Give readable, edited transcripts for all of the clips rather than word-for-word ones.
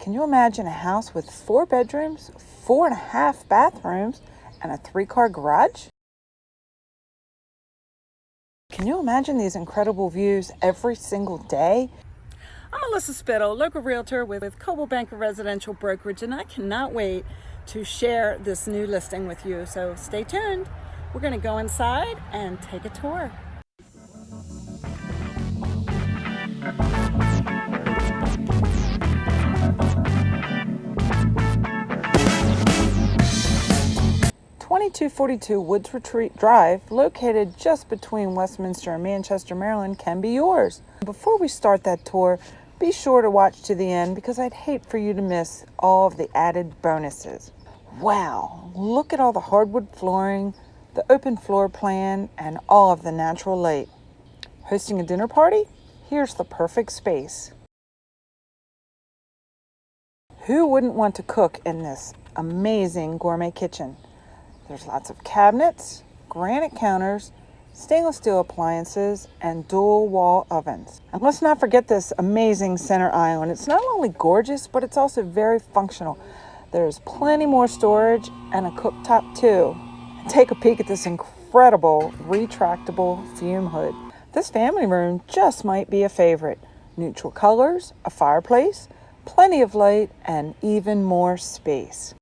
Can you imagine a house with 4 bedrooms, 4.5 bathrooms, and a 3-car garage? Can you imagine these incredible views every single day? I'm Melissa Spittel, local realtor with Coldwell Banker Residential Brokerage, and I cannot wait to share this new listing with you. So stay tuned. We're going to go inside and take a tour. "2242 Woods Retreat Drive, located just between Westminster and Manchester, Maryland, can be yours." Before we start that tour, be sure to watch to the end because I'd hate for you to miss all of the added bonuses. Wow, look at all the hardwood flooring, the open floor plan, and all of the natural light. Hosting a dinner party? Here's the perfect space. Who wouldn't want to cook in this amazing gourmet kitchen? There's lots of cabinets, granite counters, stainless steel appliances, and dual wall ovens. And let's not forget this amazing center island. It's not only gorgeous, but it's also very functional. There's plenty more storage and a cooktop too. Take a peek at this incredible retractable fume hood. This family room just might be a favorite. Neutral colors, a fireplace, plenty of light, and even more space.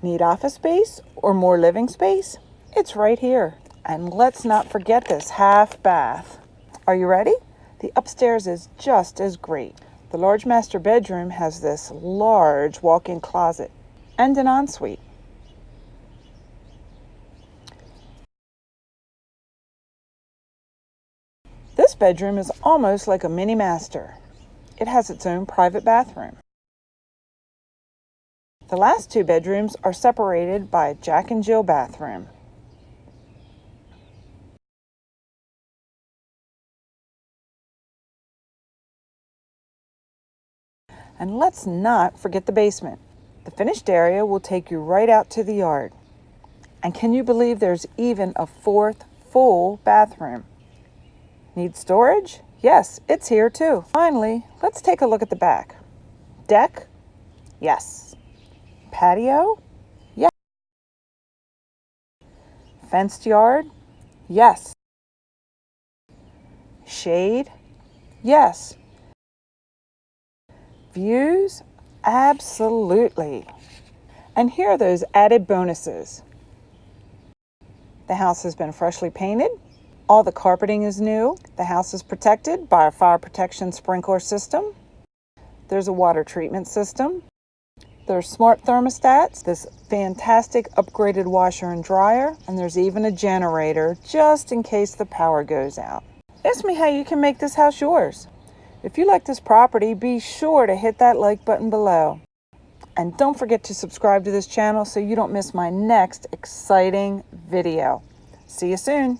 Need office space or more living space? It's right here. And let's not forget this half bath. Are you ready? The upstairs is just as great. The large master bedroom has this large walk-in closet and an ensuite. This bedroom is almost like a mini master. It has its own private bathroom. The last 2 bedrooms are separated by a Jack and Jill bathroom. And let's not forget the basement. The finished area will take you right out to the yard. And can you believe there's even a 4th full bathroom? Need storage? Yes, it's here too. Finally, let's take a look at the back. Deck? Yes. Patio? Yes. Fenced yard? Yes. Shade? Yes. Views? Absolutely. And here are those added bonuses. The house has been freshly painted. All the carpeting is new. The house is protected by a fire protection sprinkler system. There's a water treatment system. There's smart thermostats, this fantastic upgraded washer and dryer, and there's even a generator just in case the power goes out. Ask me how you can make this house yours. If you like this property, be sure to hit that like button below. And don't forget to subscribe to this channel so you don't miss my next exciting video. See you soon.